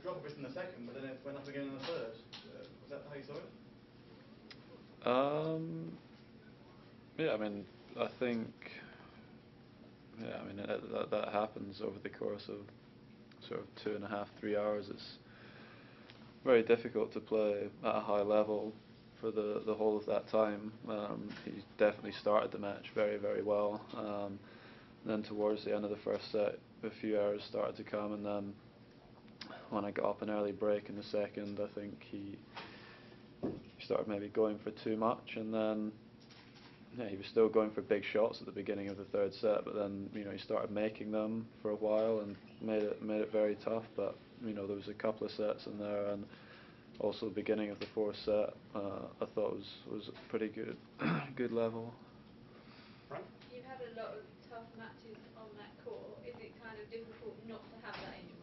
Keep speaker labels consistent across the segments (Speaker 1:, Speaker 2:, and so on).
Speaker 1: drop a bit in the second, but then it went up again in the third. Was that how you saw it?
Speaker 2: Yeah, I mean, I think, yeah, I mean, that happens over the course of sort of 2.5, 3 hours. It's very difficult to play at a high level for the whole of that time. He definitely started the match very, very well. Then towards the end of the first set, a few errors started to come, and then when I got up an early break in the second, I think he started maybe going for too much, and then yeah, he was still going for big shots at the beginning of the third set, but then he started making them for a while and made it very tough. But there was a couple of sets in there, and also the beginning of the fourth set, I thought was pretty good, good level.
Speaker 1: Right.
Speaker 3: You've had a lot of tough matches on that court. Is it kind of difficult not to have that in your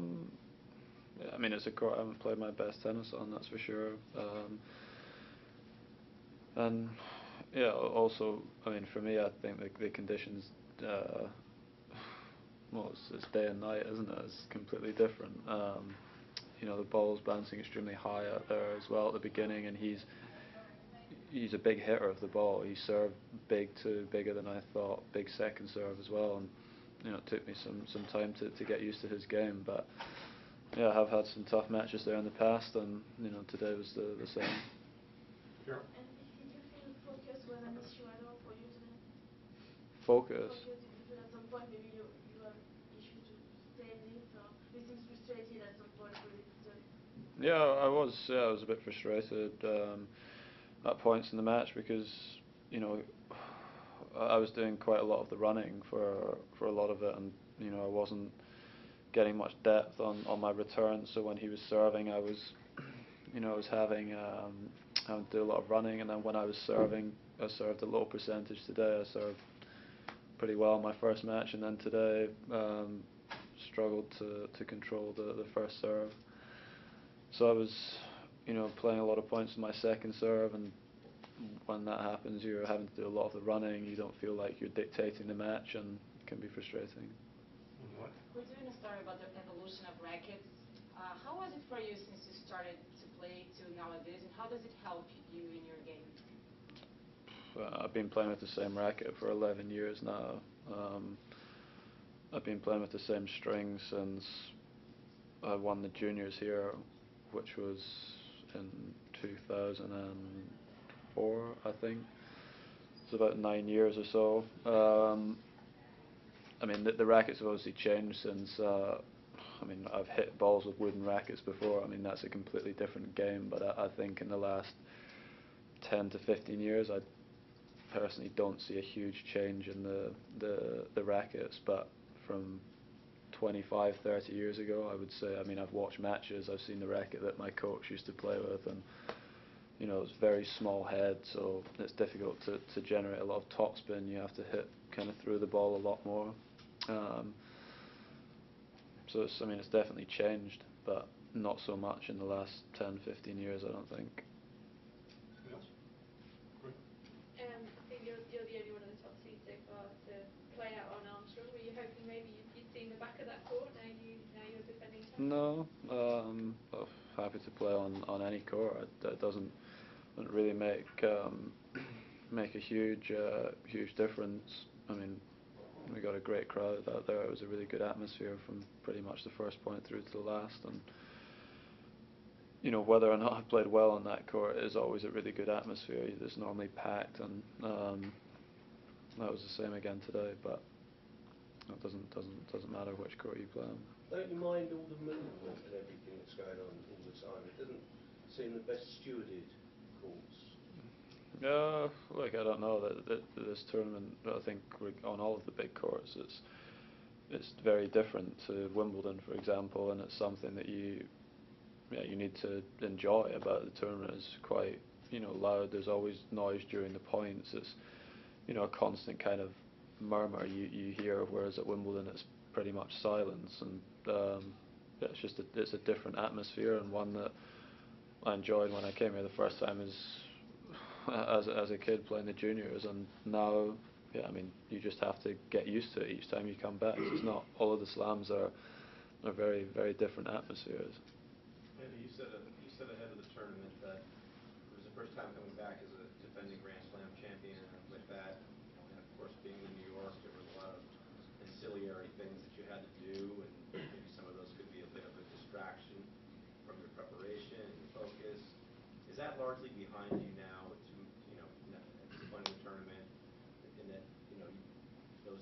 Speaker 3: mind?
Speaker 2: Yeah, I mean, it's a court I haven't played my best tennis on, that's for sure. And yeah, also, I mean, for me, I think the conditions, well, it's day and night, isn't it? It's completely different. The ball's bouncing extremely high out there as well at the beginning, and he's a big hitter of the ball. He served big too, bigger than I thought, big second serve as well, and it took me some time to get used to his game. But yeah, I have had some tough matches there in the past, and today was the same.
Speaker 1: Sure.
Speaker 4: And did you feel focus was an issue at all for you today?
Speaker 2: Focus.
Speaker 4: Did you feel at some point maybe you have issue to stay in this, or you seem frustrated at some point with it today?
Speaker 2: Yeah, I was. Yeah, I was a bit frustrated at points in the match because I was doing quite a lot of the running for a lot of it, and I wasn't getting much depth on my return. So when he was serving, I was I was having to do a lot of running, and then when I was serving, I served a low percentage today. I served pretty well in my first match, and then today struggled to control the first serve. So I was playing a lot of points in my second serve, and when that happens, you're having to do a lot of the running. You don't feel like you're dictating the match, and it can be frustrating.
Speaker 1: What?
Speaker 5: We're doing a story about the evolution of rackets. How was it for you since you started to play to nowadays, and how does it help you in your game?
Speaker 2: I've been playing with the same racket for 11 years now. I've been playing with the same string since I won the juniors here, which was in 2004, I think. It's about 9 years or so. I mean, the rackets have obviously changed since. I mean, I've hit balls with wooden rackets before. I mean, that's a completely different game. But I think in the last 10 to 15 years, I personally don't see a huge change in the rackets. But from 25, 30 years ago, I would say, I mean, I've watched matches, I've seen the racket that my coach used to play with, and it's very small head, so it's difficult to generate a lot of topspin. You have to hit kind of through the ball a lot more. So I mean, it's definitely changed, but not so much in the last 10, 15 years, I don't think.
Speaker 1: Yes. Good.
Speaker 3: I think you're the only one of the top seeds so far to play out on Armstrong. Were you hoping maybe you'd seen the back of that court now you're defending champion?
Speaker 2: No, I'm happy to play on any court. It doesn't really make a huge difference. I mean, we got a great crowd out there. It was a really good atmosphere from pretty much the first point through to the last, and whether or not I played well on that court is always a really good atmosphere. It's normally packed, and that was the same again today. But it doesn't matter which court you play on.
Speaker 6: Don't you mind all the movement and everything that's going on all the time? It doesn't seem the best stewarded courts.
Speaker 2: Look, I don't know that this tournament. I think on all of the big courts, it's very different to Wimbledon, for example, and it's something that you need to enjoy about the tournament. It's quite loud. There's always noise during the points. It's a constant kind of murmur you hear, whereas at Wimbledon it's pretty much silence, and it's a different atmosphere, and one that I enjoyed when I came here the first time as a kid playing the juniors, and now I mean, you just have to get used to it each time you come back. It's not all of the slams are are very, very different atmospheres.
Speaker 6: Andy, you said ahead of the tournament that it was the first time coming back as a defending Grand Slam champion, and with that, and of course being in New York, there was a lot of ancillary things that you had to do, and maybe some of those could be a bit of a distraction from your preparation and your focus. Is that largely behind you now? At this point in the tournament, and that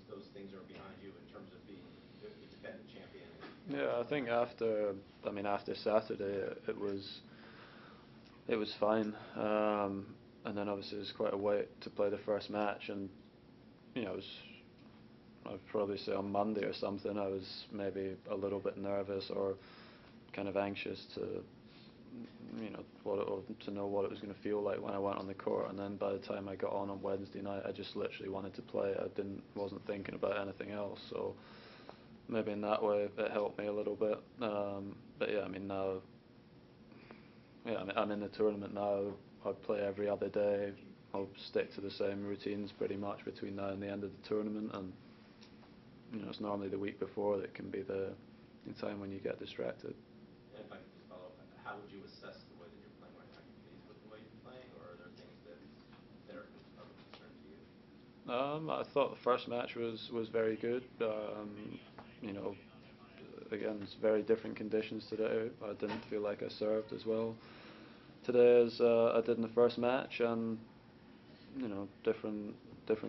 Speaker 6: those things are behind you in terms of being the defending champion.
Speaker 2: Yeah, I think after Saturday, it was fine, and then obviously it was quite a wait to play the first match, and I'd probably say on Monday or something I was maybe a little bit nervous or kind of anxious to to know what it was going to feel like when I went on the court, and then by the time I got on Wednesday night, I just literally wanted to play. I wasn't thinking about anything else, so maybe in that way it helped me a little bit. But yeah, I mean now, I'm in the tournament now. I play every other day. I'll stick to the same routines pretty much between now and the end of the tournament, and it's normally the week before that can be the time when you get distracted.
Speaker 6: And if I could just follow up, how would you assess the way that you're playing right now? Are you pleased with the way you're playing, or are there things that are of a concern to you?
Speaker 2: I thought the first match was very good. Again, it's very different conditions today. I didn't feel like I served as well today as I did in the first match, and different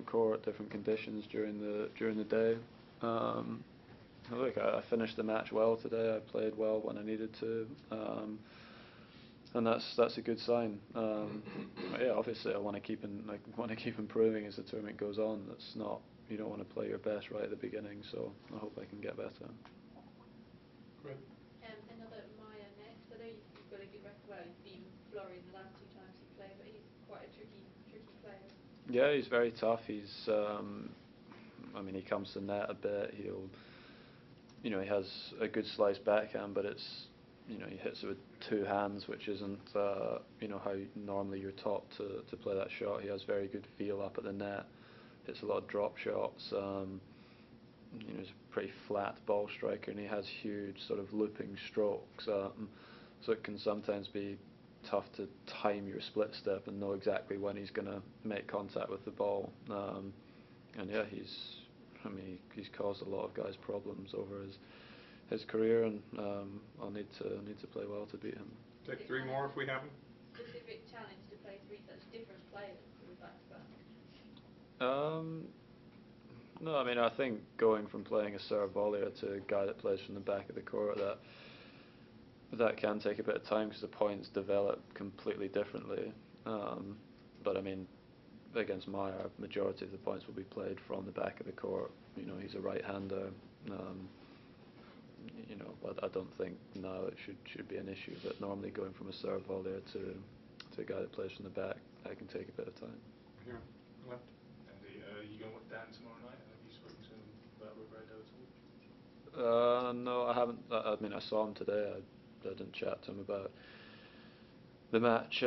Speaker 2: court, different conditions during the day. Look, I finished the match well today. I played well when I needed to, and that's a good sign. Yeah, obviously I want to keep improving as the tournament goes on. You don't want to play your best right at the beginning, so I hope I can get better.
Speaker 7: Great.
Speaker 3: Another Maya next. I know you've got a good record. Well, you've beaten Florian the last 2 times you played, but he's quite a tricky player.
Speaker 2: Yeah, he's very tough. He comes to net a bit. He has a good slice backhand, but he hits it with 2 hands, which isn't how normally you're taught to play that shot. He has very good feel up at the net. Hits a lot of drop shots. He's a pretty flat ball striker, and he has huge sort of looping strokes. So it can sometimes be tough to time your split step and know exactly when he's going to make contact with the ball. And yeah, he's caused a lot of guys problems over his career, and I'll need to play well to beat him.
Speaker 7: Take 3 more if we have them.
Speaker 3: Specific challenge to play 3 such different players sort of back to back.
Speaker 2: No, I think going from playing a serve volleyer to a guy that plays from the back of the court, that can take a bit of time because the points develop completely differently. But against Maya, majority of the points will be played from the back of the court. He's a right-hander. But I don't think now it should be an issue. But normally going from a serve volleyer to a guy that plays from the back, that can take a bit of time.
Speaker 7: Here, left. Andy, you going with Dan tomorrow night? Have you spoken to him about Robredo at all?
Speaker 2: No, I haven't. I saw him today. I didn't chat to him about the match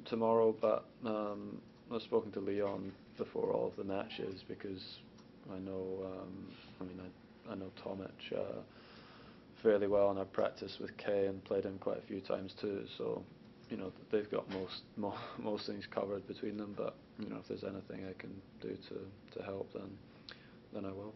Speaker 2: tomorrow, but I've spoken to Leon before all of the matches because I know I know Tomic fairly well, and I've practiced with Kay and played him quite a few times too. So they've got most things covered between them. But if there's anything I can do to help, then I will.